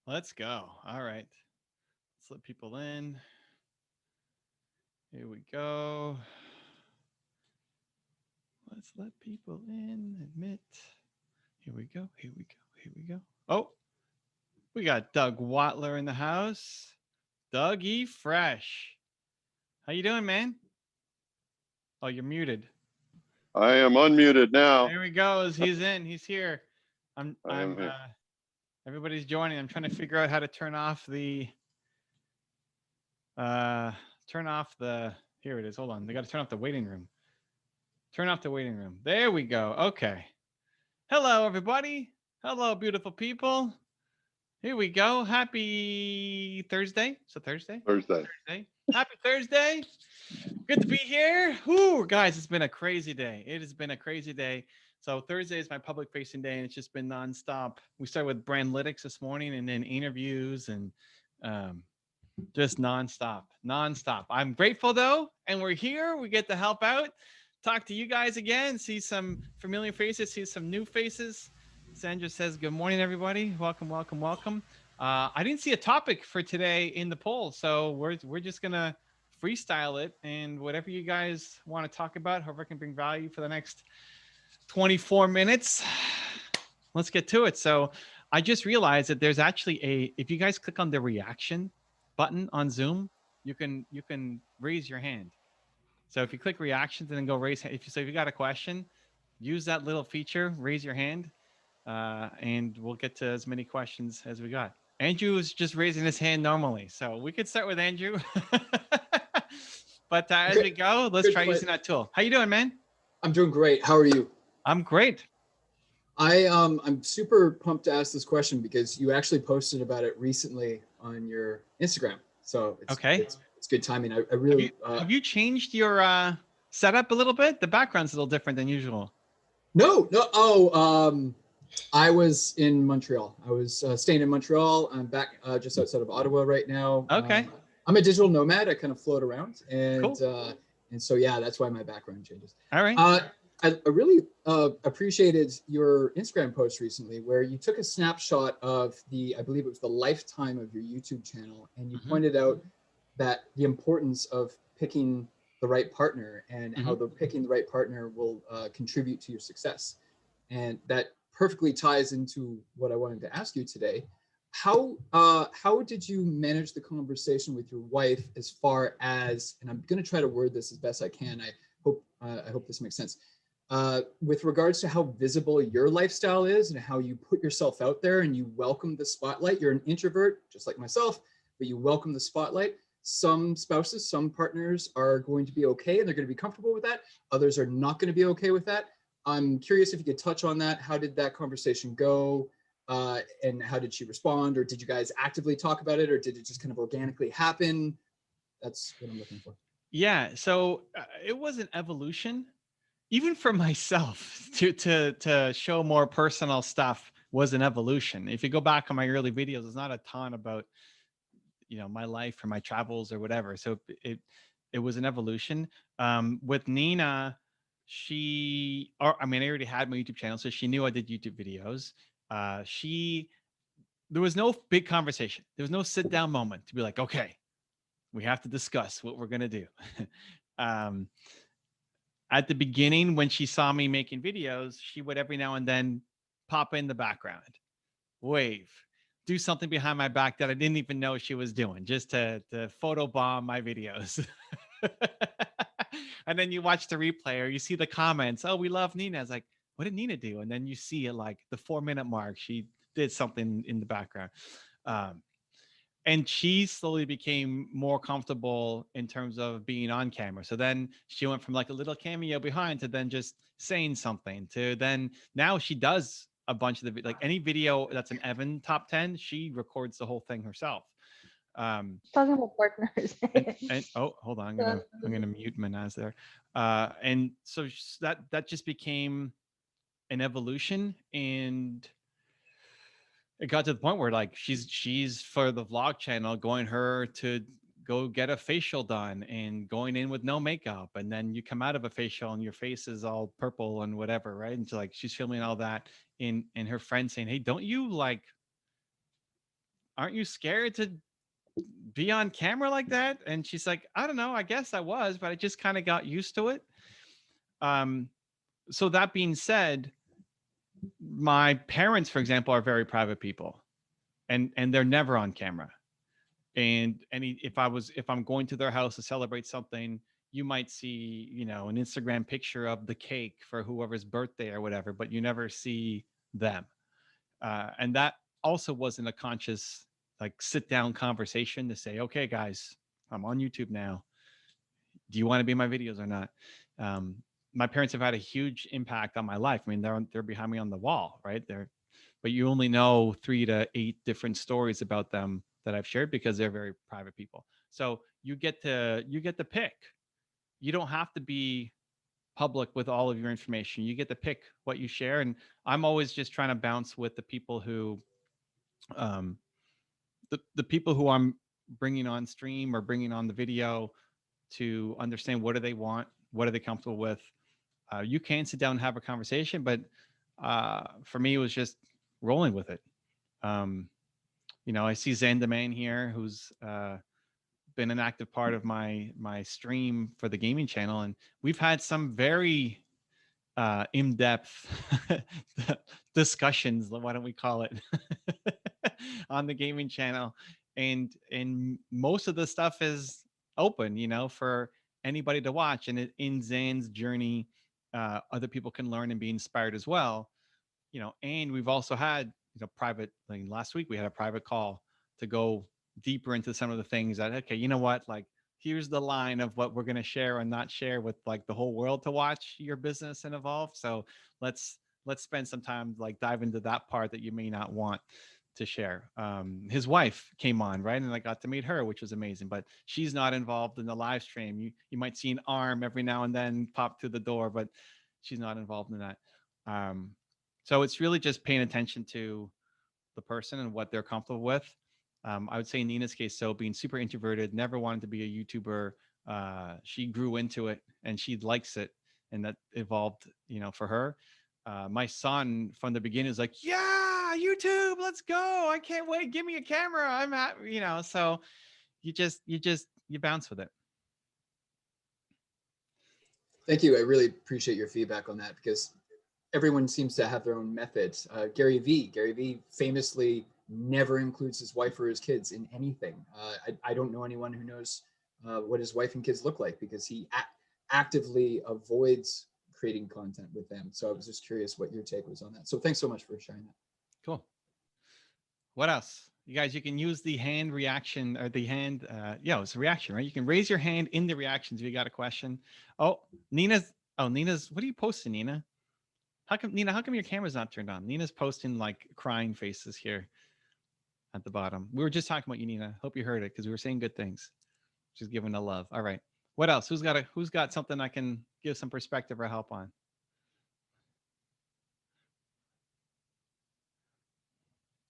Let's go. All right. Let's let people in. Here we go. Let's let people in. Admit. Here we go. Here we go. Here we go. Oh, we got Doug Watler in the house. Dougie Fresh. How you doing, man? Oh, you're muted. I am unmuted now. There he goes. He's in. He's here. I'm I am I'm here. everybody's joining. I'm trying to figure out how to uh turn off the here it is. Hold on. They got to turn off the waiting room. Turn off the waiting room. There we go. Okay. Hello everybody. Hello beautiful people. Here we go. Happy Thursday. So Thursday? Thursday. Thursday. Happy Thursday. Good to be here. Whoo, guys, it's been a crazy day. It has been a crazy day. So Thursday is my public facing day, and it's just been nonstop. We started with Brandlytics this morning, and then interviews, and um, just nonstop, nonstop. I'm grateful though, and we're here. We get to help out, talk to you guys again, see some familiar faces, see some new faces. Sandra says, "Good morning, everybody. Welcome, welcome, welcome." I didn't see a topic for today in the poll, so we're just gonna freestyle it, and whatever you guys want to talk about, however I can bring value for the next 24 minutes. Let's get to it. So I just realized that there's actually if you guys click on the reaction button on Zoom, you can raise your hand. So if you click reactions and then go raise, if you got a question, use that little feature, raise your hand, and we'll get to as many questions as we got. Andrew is just raising his hand normally, so we could start with Andrew. But as we go, let's try using that tool. How you doing, man? I'm doing great. How are you? I'm great. I'm super pumped to ask this question because you actually posted about it recently on your Instagram. So Okay. It's good timing. I really have you changed your setup a little bit? The background's a little different than usual. No. I was in Montreal. I was staying in Montreal. I'm back just outside of Ottawa right now. Okay. I'm a digital nomad. I kind of float around, and Cool. and so yeah, that's why my background changes. All right. I really appreciated your Instagram post recently where you took a snapshot of I believe it was the lifetime of your YouTube channel, and you pointed out that the importance of picking the right partner and how picking the right partner will contribute to your success. And that perfectly ties into what I wanted to ask you today. How did you manage the conversation with your wife as far as, and I'm going to try to word this as best I can. I hope this makes sense. With regards to how visible your lifestyle is and how you put yourself out there and you welcome the spotlight. You're an introvert, just like myself, but you welcome the spotlight. Some spouses, some partners are going to be okay and they're going to be comfortable with that. Others are not going to be okay with that. I'm curious if you could touch on that. How did that conversation go? And how did she respond? Or did you guys actively talk about it? Or did it just kind of organically happen? That's what I'm looking for. Yeah. So it was an evolution. Even for myself to show more personal stuff was an evolution. If you go back on my early videos, there's not a ton about my life or my travels or whatever. So it was an evolution. With Nina, I already had my YouTube channel, so she knew I did YouTube videos. There was no big conversation. There was no sit down moment to be like, okay, we have to discuss what we're gonna do. At the beginning, when she saw me making videos, she would every now and then pop in the background, wave, do something behind my back that I didn't even know she was doing, just to photobomb my videos. And then you watch the replay or you see the comments. Oh, we love Nina. It's like, what did Nina do? And then you see it like the 4-minute mark. She did something in the background. And she slowly became more comfortable in terms of being on camera. So then she went from like a little cameo behind to then just saying something to then now she does a bunch of like any video that's an Evan top 10, she records the whole thing herself. Talking about partners. And oh, hold on, I'm gonna mute Manaz there. And so that just became an evolution, and it got to the point where like she's for the vlog channel going her to go get a facial done and going in with no makeup, and then you come out of a facial and your face is all purple and whatever, right? And so like she's filming all that in her friend saying, hey, don't you like aren't you scared to be on camera like that? And she's like, I don't know, I guess I was, but I just kind of got used to it. So that being said, my parents, for example, are very private people, and they're never on camera. And if I'm going to their house to celebrate something, you might see, an Instagram picture of the cake for whoever's birthday or whatever, but you never see them. And that also wasn't a conscious, like, sit down conversation to say, okay, guys, I'm on YouTube now. Do you want to be in my videos or not? Um, my parents have had a huge impact on my life. I mean, they're behind me on the wall, right? But you only know 3 to 8 different stories about them that I've shared because they're very private people. So you get to pick. You don't have to be public with all of your information. You get to pick what you share. And I'm always just trying to bounce with the people who, um, the people who I'm bringing on stream or bringing on the video, to understand what do they want, what are they comfortable with. You can sit down and have a conversation, but for me, it was just rolling with it. Um, I see Zandaman here, who's been an active part of my stream for the gaming channel, and we've had some very in-depth discussions, why don't we call it, on the gaming channel. And most of the stuff is open, for anybody to watch. And in Zan's journey, other people can learn and be inspired as well. And we've also had, private, like last week we had a private call to go deeper into some of the things that, okay, you know what, like, here's the line of what we're going to share and not share with, like, the whole world to watch your business and evolve. So let's spend some time, like, dive into that part that you may not want to share. His wife came on, right, and I got to meet her, which was amazing, but she's not involved in the live stream. You might see an arm every now and then pop through the door, but she's not involved in that. So it's really just paying attention to the person and what they're comfortable with. I would say in Nina's case, so being super introverted, never wanted to be a YouTuber. She grew into it and she likes it, and that evolved, for her. My son from the beginning is like, yeah, YouTube, let's go. I can't wait. Give me a camera. I'm at, so you bounce with it. Thank you. I really appreciate your feedback on that, because everyone seems to have their own methods. Gary Vee famously never includes his wife or his kids in anything. I don't know anyone who knows what his wife and kids look like, because he actively avoids creating content with them. So I was just curious what your take was on that. So thanks so much for sharing that. Cool. What else? You guys, you can use the hand reaction, or the hand, it's a reaction, right? You can raise your hand in the reactions if you got a question. Nina's, what are you posting, Nina? How come your camera's not turned on? Nina's posting, like, crying faces here at the bottom. We were just talking about you, Nina. Hope you heard it, because we were saying good things. She's giving the love. All right. What else? Who's got something I can give some perspective or help on?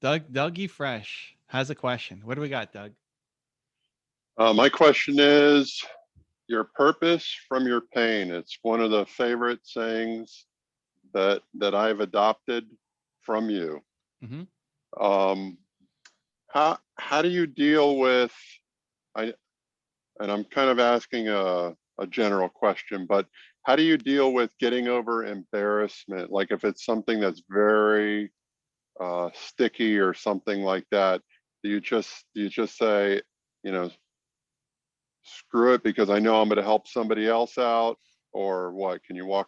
Dougie Fresh has a question. What do we got, Doug? My question is your purpose from your pain. It's one of the favorite sayings that I've adopted from you. Mm-hmm. How do you deal with, and I'm kind of asking a general question, but how do you deal with getting over embarrassment? Like if it's something that's very sticky or something like that, do you just say, screw it because I know I'm going to help somebody else out, or what? Can you walk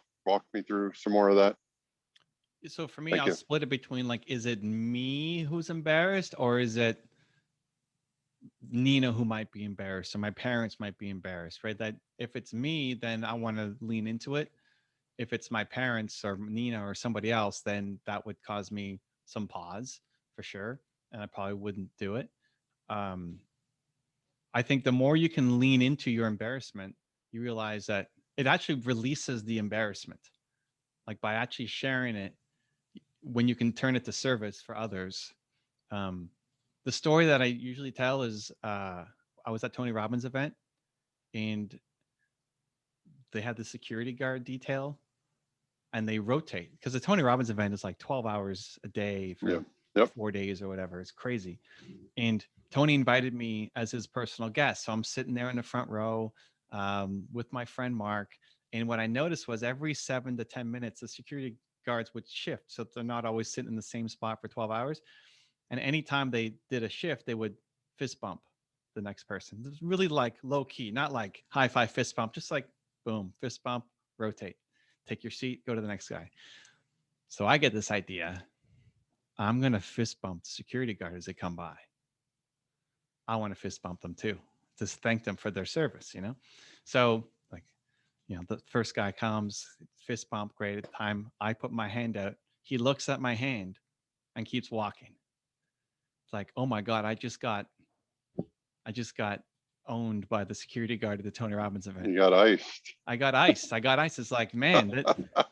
me through some more of that? So for me, Thank I'll you. split it between, like, is it me who's embarrassed, or is it Nina who might be embarrassed, or my parents might be embarrassed, right? That if it's me, then I want to lean into it. If it's my parents or Nina or somebody else, then that would cause me some pause for sure, and I probably wouldn't do it. Um, I think the more you can lean into your embarrassment, you realize that it actually releases the embarrassment. Like, by actually sharing it, when you can turn it to service for others. Um, the story that I usually tell is I was at Tony Robbins' event, and they had the security guard detail, and they rotate, because the Tony Robbins event is like 12 hours a day for Yeah. Yep. 4 days or whatever. It's crazy. And Tony invited me as his personal guest. So I'm sitting there in the front row with my friend Mark. And what I noticed was every 7 to 10 minutes, the security guards would shift. So they're not always sitting in the same spot for 12 hours. And anytime they did a shift, they would fist bump the next person. It was really like low key, not like high five fist bump, just like boom, fist bump, rotate, take your seat, go to the next guy. So I get this idea. I'm going to fist bump the security guard as they come by. I want to fist bump them too, just thank them for their service, you know? So like, you know, the first guy comes, fist bump, great. At the time I put my hand out, he looks at my hand and keeps walking. It's like, oh my God, I just got owned by the security guard at the Tony Robbins event. You got iced. I got iced. It's like, man,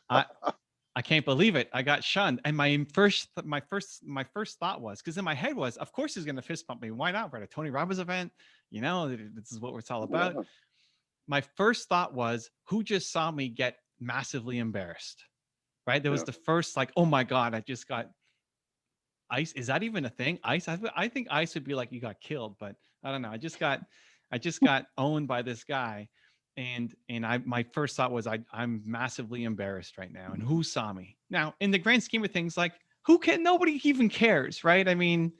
I can't believe it. I got shunned. And my first thought was, because in my head was, of course he's going to fist bump me. Why not? We're at a Tony Robbins event. You know, this is what it's all about. Yeah. My first thought was, who just saw me get massively embarrassed? Right? There was the first like, oh my God, I just got ice. Is that even a thing? Ice? I think ice would be like you got killed, but I don't know. I just got owned by this guy. And my first thought was I'm massively embarrassed right now. And who saw me? Now, in the grand scheme of things, like nobody even cares, right? I mean,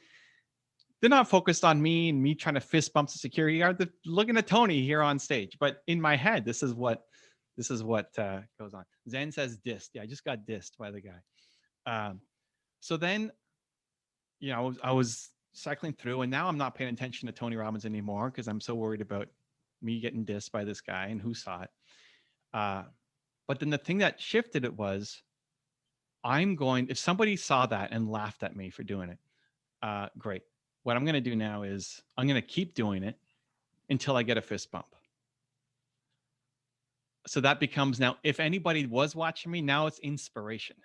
they're not focused on me and me trying to fist bump the security guard. They're looking at Tony here on stage. But in my head, this is what goes on. Zen says dissed. Yeah, I just got dissed by the guy. So then, you know, I was cycling through, and now I'm not paying attention to Tony Robbins anymore because I'm so worried about me getting dissed by this guy and who saw it. But then the thing that shifted it was, if somebody saw that and laughed at me for doing it, great. What I'm going to do now is I'm going to keep doing it until I get a fist bump. So that becomes now, if anybody was watching me, now it's inspiration.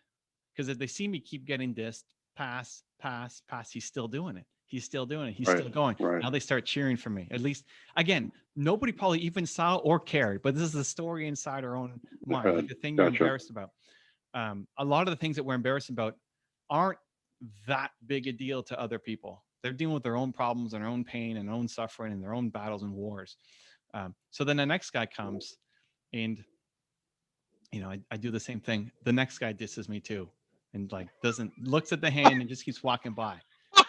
Because if they see me keep getting dissed, pass, he's still doing it. He's still doing it. He's still going. Right. Now they start cheering for me. At least, again, nobody probably even saw or cared, but this is the story inside our own mind, like the thing you're embarrassed about. A lot of the things that we're embarrassed about aren't that big a deal to other people. They're dealing with their own problems and their own pain and their own suffering and their own battles and wars. So then the next guy comes and, you know, I do the same thing. The next guy disses me too. And like looks at the hand and just keeps walking by.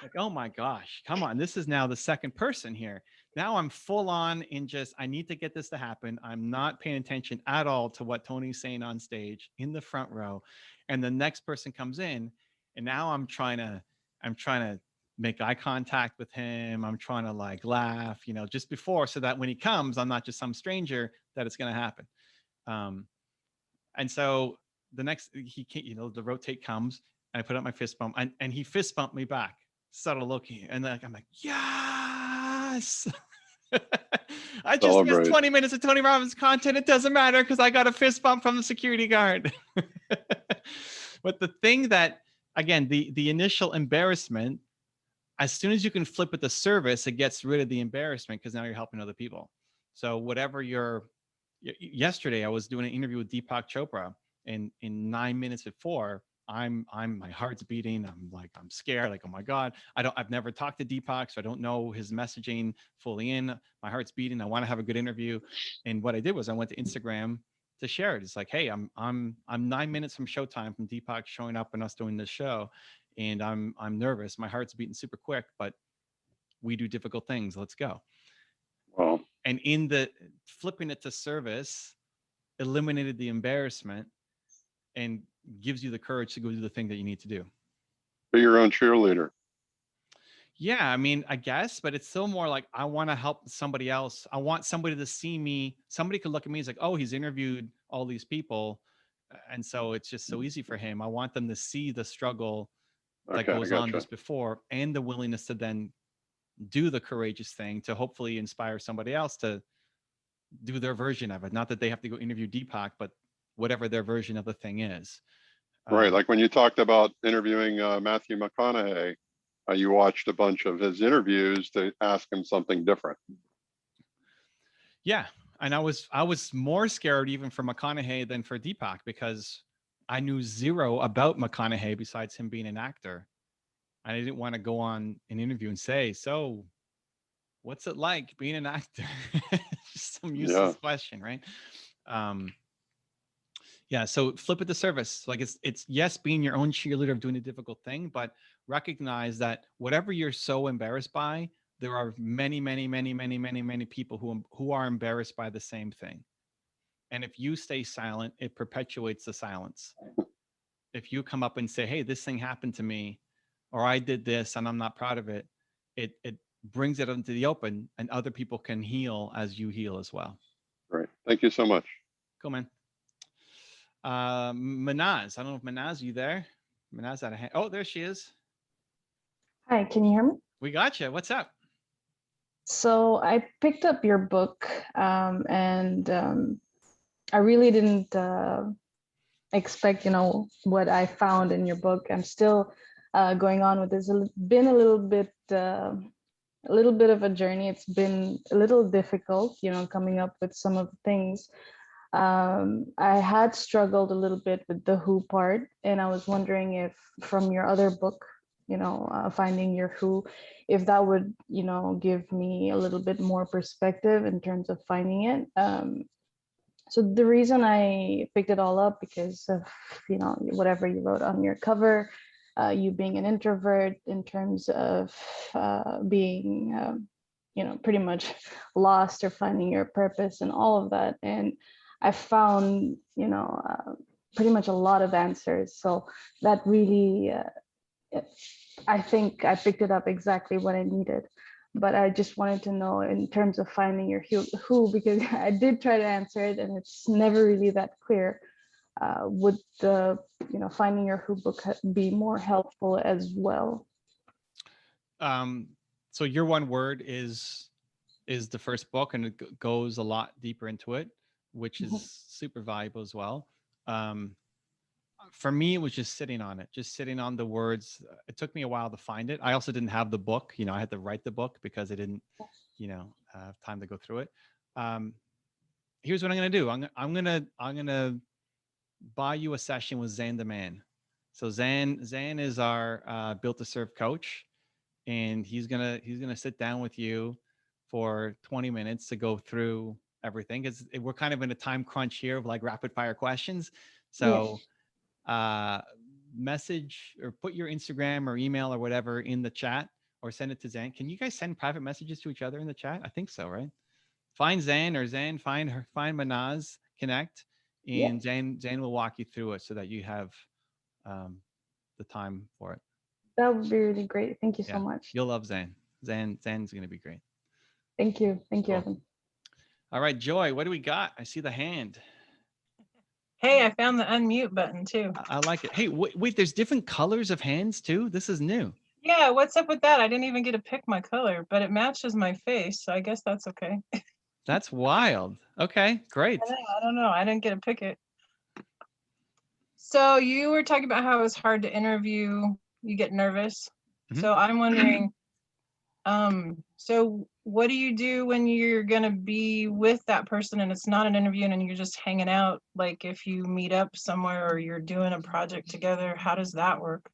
Like, oh my gosh, come on. This is now the second person here. Now I'm full on in I need to get this to happen. I'm not paying attention at all to what Tony's saying on stage in the front row. And the next person comes in, and now I'm trying to make eye contact with him. I'm trying to like laugh, you know, just before, so that when he comes, I'm not just some stranger, that it's going to happen. And so the next, the rotate comes, and I put up my fist bump, and he fist bumped me back, subtle looking. And then I'm like, yes, I just missed 20 minutes of Tony Robbins content. It doesn't matter because I got a fist bump from the security guard. But the thing that, again, the initial embarrassment, as soon as you can flip it to service, it gets rid of the embarrassment because now you're helping other people. So whatever yesterday I was doing an interview with Deepak Chopra, and in 9 minutes before, my heart's beating. I'm scared. Like, oh my God, I've never talked to Deepak, so I don't know his messaging fully in. My heart's beating. I want to have a good interview. And what I did was I went to Instagram to share it. It's like, hey, I'm 9 minutes from showtime from Deepak showing up and us doing this show. And I'm nervous. My heart's beating super quick, but we do difficult things. Let's go. Wow. And in the flipping it to service, eliminated the embarrassment and gives you the courage to go do the thing that you need to do. Be your own cheerleader. Yeah, I mean, I guess, but it's still more like I want to help somebody else. I want somebody to see me. Somebody could look at me as like, oh, he's interviewed all these people, and so it's just so easy for him. I want them to see the struggle that goes on just before, and the willingness to then do the courageous thing to hopefully inspire somebody else to do their version of it. Not that they have to go interview Deepak, but whatever their version of the thing is. Right. Like when you talked about interviewing Matthew McConaughey, you watched a bunch of his interviews to ask him something different. Yeah. And I was more scared even for McConaughey than for Deepak, because I knew zero about McConaughey besides him being an actor. I didn't want to go on an interview and say, so what's it like being an actor? Just some useless question, right? Yeah, so flip it to service. Like it's yes, being your own cheerleader of doing a difficult thing, but recognize that whatever you're so embarrassed by, there are many, many, many, many, many, many people who are embarrassed by the same thing. And if you stay silent, it perpetuates the silence. If you come up and say, "Hey, this thing happened to me," or "I did this and I'm not proud of it," it brings it into the open, and other people can heal as you heal as well. Great. Thank you so much. Cool, man. Manaz, I don't know if Manaz, you there? Manaz out of hand. Oh, there she is. Hi, can you hear me? We got you. What's up? So I picked up your book, and I really didn't expect, what I found in your book. I'm still going on with this. It's been a little bit of a journey. It's been a little difficult, coming up with some of the things. I had struggled a little bit with the who part, and I was wondering if from your other book, Finding Your Who, if that would, give me a little bit more perspective in terms of finding it. So the reason I picked it all up because of, whatever you wrote on your cover, you being an introvert in terms of being, pretty much lost or finding your purpose and all of that. And I found, pretty much a lot of answers. So that really, I think I picked it up exactly what I needed. But I just wanted to know in terms of finding your who, because I did try to answer it and it's never really that clear. Would the, Finding Your Who book be more helpful as well? So your one word is the first book, and it goes a lot deeper into it, which is super valuable as well. For me, it was just sitting on it, just sitting on the words. It took me a while to find it. I also didn't have the book. I had to write the book because I didn't, have time to go through it. Here's what I'm gonna do. I'm gonna buy you a session with Zan the Man. So Zan is our Built to Serve coach, and he's gonna sit down with you for 20 minutes to go through everything, because we're kind of in a time crunch here of like rapid fire questions. So message or put your Instagram or email or whatever in the chat, or send it to Zan. Can you guys send private messages to each other in the chat? I think so, right? Find Zan, or Zan find Manaz, connect, and Zan will walk you through it so that you have the time for it. That would be really great. Thank you so much. You'll love Zan. Zan's gonna be great. Thank you. Thank you, Cool. Evan. All right, Joy, what do we got? I see the hand. Hey, I found the unmute button too. I like it. Hey, wait, there's different colors of hands too? This is new. Yeah, what's up with that? I didn't even get to pick my color, but it matches my face, so I guess that's okay. That's wild. Okay, great. I don't know. I didn't get to pick it. So you were talking about how it was hard to interview. You get nervous. Mhm. So I'm wondering, so what do you do when you're gonna be with that person and it's not an interview and you're just hanging out? Like if you meet up somewhere or you're doing a project together, how does that work?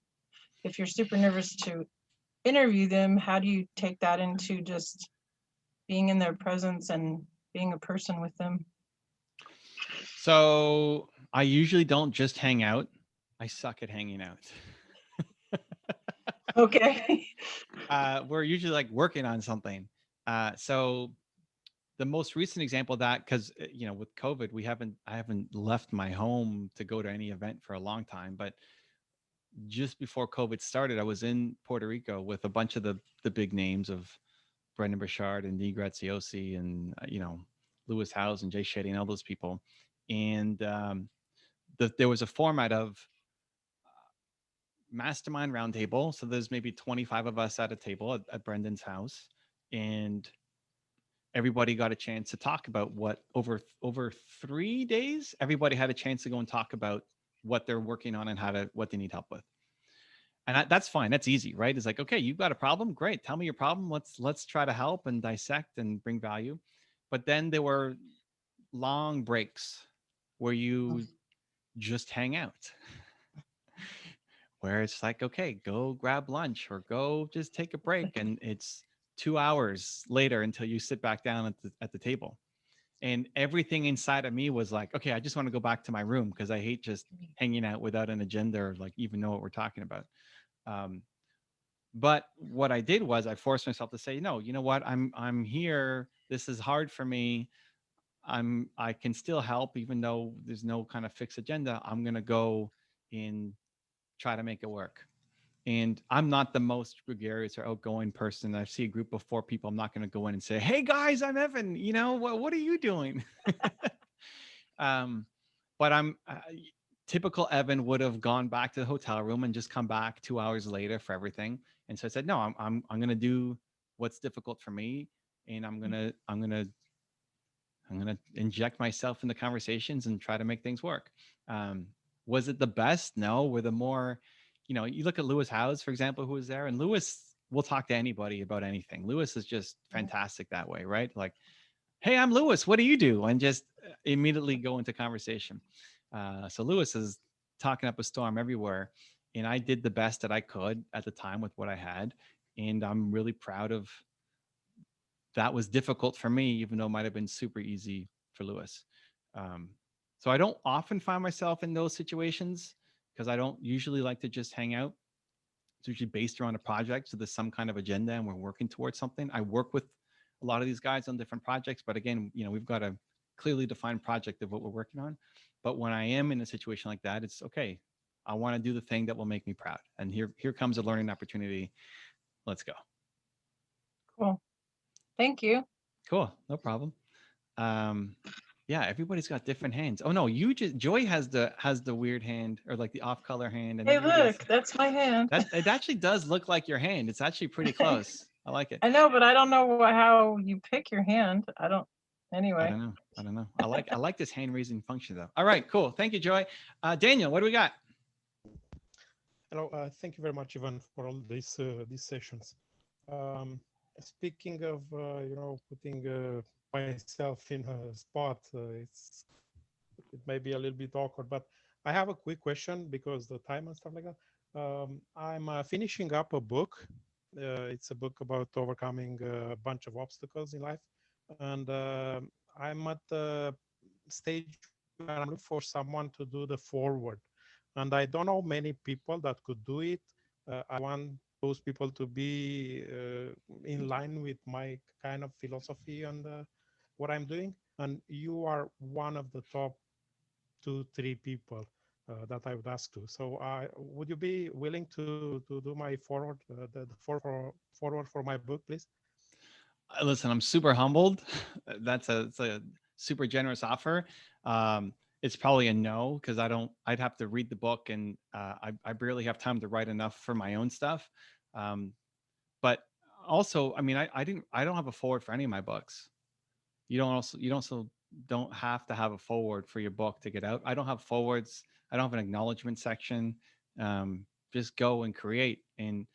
If you're super nervous to interview them, how do you take that into just being in their presence and being a person with them? So I usually don't just hang out. I suck at hanging out. Okay. We're usually like working on something. So the most recent example of that, because with COVID, I haven't left my home to go to any event for a long time. But just before COVID started, I was in Puerto Rico with a bunch of the big names of Brendan Burchard and Dee Graziosi and Lewis Howes and Jay Shetty and all those people. And there was a format of mastermind roundtable. So there's maybe 25 of us at a table at Brendan's house, and everybody got a chance to talk about what over 3 days, everybody had a chance to go and talk about what they're working on and what they need help with. And that's fine. That's easy, right? It's like, okay, you've got a problem. Great. Tell me your problem. Let's try to help and dissect and bring value. But then there were long breaks where you just hang out. where it's like, okay, go grab lunch or go just take a break. And it's 2 hours later until you sit back down at the table. And everything inside of me was like, okay, I just want to go back to my room because I hate just hanging out without an agenda or like even know what we're talking about. But what I did was I forced myself to say, no, you know what? I'm here. This is hard for me. I can still help even though there's no kind of fixed agenda. I'm gonna go and try to make it work. And I'm not the most gregarious or outgoing person. I see a group of 4 people. I'm not going to go in and say, "Hey guys, I'm Evan. You know what are you doing?" um, but I'm typical Evan would have gone back to the hotel room and just come back 2 hours later for everything. And so I said, "No, I'm going to do what's difficult for me, and I'm gonna inject myself in the conversations and try to make things work." Was it the best? No. Were the more, you look at Lewis Howes, for example, who was there, and Lewis will talk to anybody about anything. Lewis is just fantastic that way, right? Like, hey, I'm Lewis. What do you do? And just immediately go into conversation. So Lewis is talking up a storm everywhere, and I did the best that I could at the time with what I had, and I'm really proud of that. Was difficult for me, even though it might have been super easy for Lewis. Um, so I don't often find myself in those situations because I don't usually like to just hang out. It's usually based around a project. So there's some kind of agenda and we're working towards something. I work with a lot of these guys on different projects, but again, we've got a clearly defined project of what we're working on. But when I am in a situation like that, it's okay. I want to do the thing that will make me proud. And here comes a learning opportunity. Let's go. Cool. Thank you. Cool. No problem. Yeah, everybody's got different hands. Oh no, Joy has the weird hand, or like the off color hand, and Hey, everybody else. look, that's my hand. That it actually does look like your hand. It's actually pretty close. I like it. I know, but I don't know how you pick your hand. I don't. I Anyway. don't know. I like this hand raising function though. All right, cool. Thank you, Joy. Daniel, what do we got? Hello, thank you very much, Ivan, for all these sessions. Speaking of putting myself in a spot, it may be a little bit awkward, but I have a quick question because the time and stuff like that. I'm finishing up a book. It's a book about overcoming a bunch of obstacles in life, and I'm at the stage where I'm looking for someone to do the forward. And I don't know many people that could do it. I want those people to be in line with my kind of philosophy and what I'm doing. And you are one of the top 2-3 people that I would ask to. So would you be willing to do my forward, the forward for my book, please? Listen, I'm super humbled. It's a super generous offer. It's probably a no because I'd have to read the book, and I barely have time to write enough for my own stuff. But also, I mean, I don't have a forward for any of my books. You don't have to have a forward for your book to get out. I don't have forwards. I don't have an acknowledgement section. Just go and create. And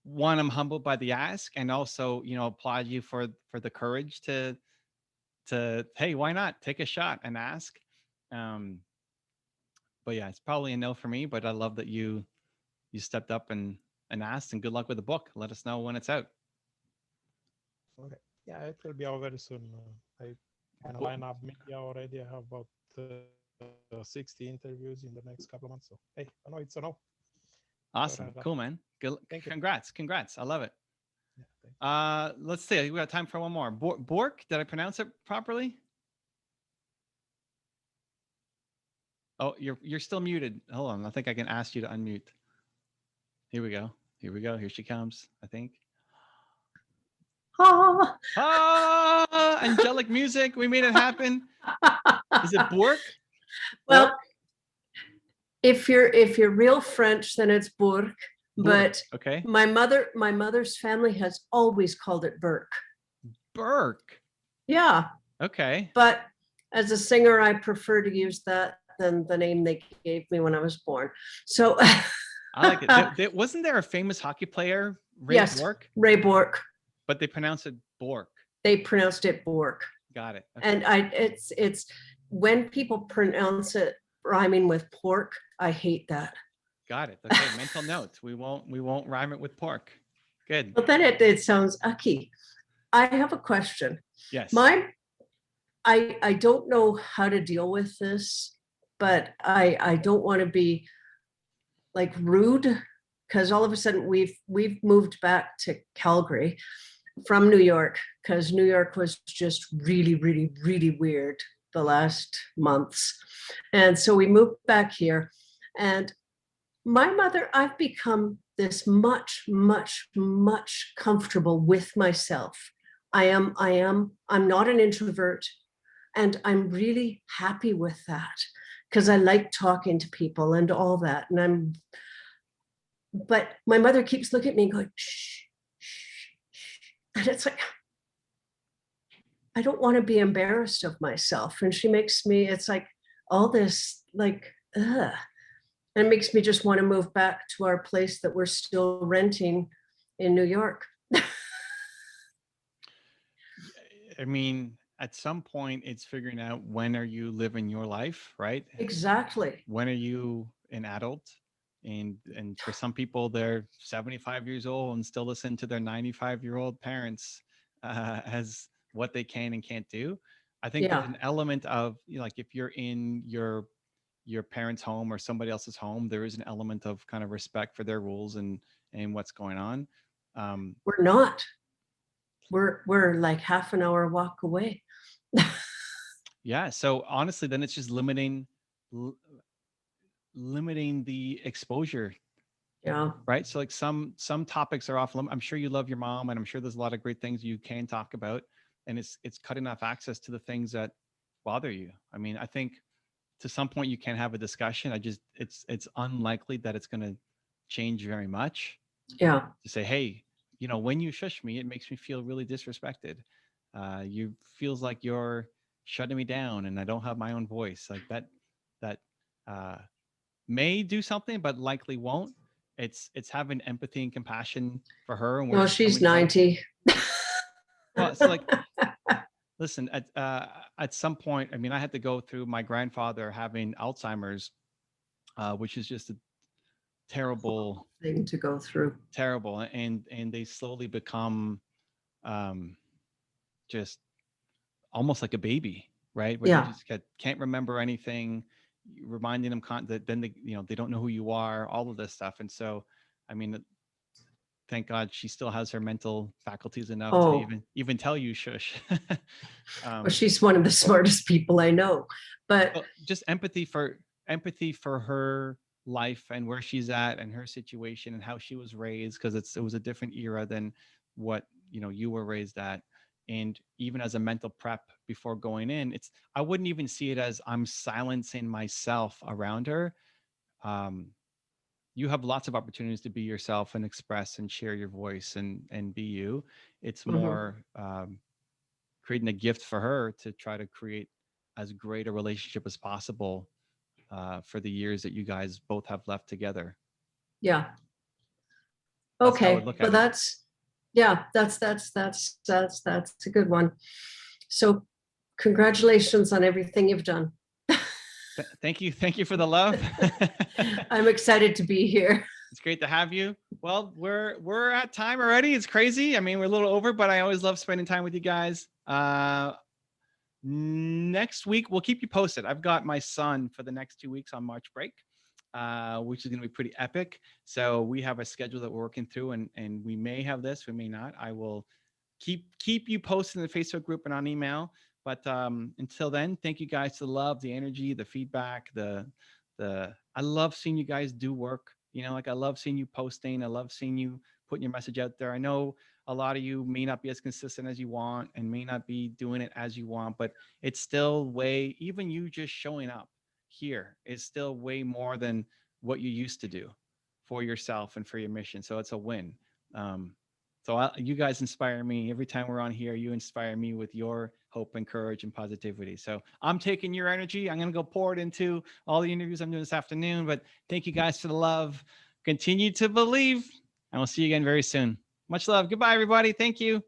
one, I'm humbled by the ask, and also, applaud you for the courage to hey, why not take a shot and ask. But yeah, it's probably a no for me, but I love that you stepped up and asked, and good luck with the book. Let us know when it's out. Okay. Yeah, it will be out very soon. I kind of line up media already. I have about 60 interviews in the next couple of months. So hey, I know it's a no. Awesome. Cool, man. Good. Congrats. I love it. Yeah, let's see. We got time for one more. Bork, did I pronounce it properly? Oh, you're still muted. Hold on. I think I can ask you to unmute. Here we go. Here she comes, I think. Angelic music. We made it happen. Is it Bork? Well, Bork? if you're real French, then it's Bourg. But okay. My mother's family has always called it Burke. Burke. Yeah. Okay. But as a singer, I prefer to use that than the name they gave me when I was born. So I like it. Wasn't there a famous hockey player, Ray Bourque? Ray Bourque. But they pronounce it Bork. They pronounced it Bourque. Got it. Okay. And it's when people pronounce it rhyming with pork, I hate that. Got it. Okay, mental note. We won't rhyme it with pork. Good. But then it sounds icky. I have a question. Yes. I don't know how to deal with this, but I don't want to be like rude, because all of a sudden we've moved back to Calgary from New York, because New York was just really, really, really weird the last months. And so we moved back here. And my mother, I've become this much, much, much comfortable with myself. I'm not an introvert, and I'm really happy with that, because I like talking to people and all that. But my mother keeps looking at me and going, shh, shh, shh. And it's like, I don't want to be embarrassed of myself. And she makes me, it's like all this, like, ugh. And it makes me just want to move back to our place that we're still renting in New York. I mean, at some point, it's figuring out when are you living your life, right? Exactly. When are you an adult? And for some people, they're 75 years old and still listen to their 95-year-old parents as what they can and can't do. I think there's Yeah. an element of, like, if you're in your parents' home or somebody else's home, there is an element of kind of respect for their rules and what's going on. We're not. We're like half an hour walk away. Yeah. So honestly, then it's just limiting the exposure. Yeah. Right. So like some topics are off limit. I'm sure you love your mom, and I'm sure there's a lot of great things you can talk about. And it's cutting off access to the things that bother you. I mean, I think to some point you can have a discussion. It's unlikely that it's going to change very much. Yeah. To say, hey, when you shush me, it makes me feel really disrespected. You feels like you're shutting me down, and I don't have my own voice. Like that may do something, but likely won't. It's having empathy and compassion for her and where Well, she's she's coming from. 90. Well, it's like, listen, at some point, I mean, I had to go through my grandfather having Alzheimer's, which is just a terrible thing to go through. Terrible, and they slowly become just almost like a baby, right? Where Yeah. they just can't remember anything, reminding them that then they don't know who you are, all of this stuff. And so, I mean, thank God she still has her mental faculties enough to Oh. even tell you shush. Well, she's one of the smartest people I know, but just empathy for her life and where she's at and her situation and how she was raised, because it was a different era than what you were raised at. And even as a mental prep before going in, I wouldn't even see it as I'm silencing myself around her. You have lots of opportunities to be yourself and express and share your voice and be you. It's more creating a gift for her to try to create as great a relationship as possible for the years that you guys both have left together. yeah. That's how I Okay. would look Well, at it. that's a good one. So congratulations on everything you've done. Thank you for the love. I'm excited to be here. It's great to have you. Well, we're at time already. It's crazy. I mean, we're a little over, but I always love spending time with you guys. Next week we'll keep you posted. I've got my son for the next 2 weeks on March break, which is going to be pretty epic. So we have a schedule that we're working through, and we may have this, we may not. I will keep you posted in the Facebook group and on email. But until then, thank you guys for the love, the energy, the feedback, I love seeing you guys do work. Like I love seeing you posting. I love seeing you putting your message out there. I know a lot of you may not be as consistent as you want and may not be doing it as you want, but it's still even you just showing up here is still way more than what you used to do for yourself and for your mission. So it's a win. So you guys inspire me every time we're on here. You inspire me with your hope and courage and positivity. So I'm taking your energy. I'm going to go pour it into all the interviews I'm doing this afternoon. But thank you guys for the love. Continue to believe, and we'll see you again very soon. Much love. Goodbye, everybody. Thank you.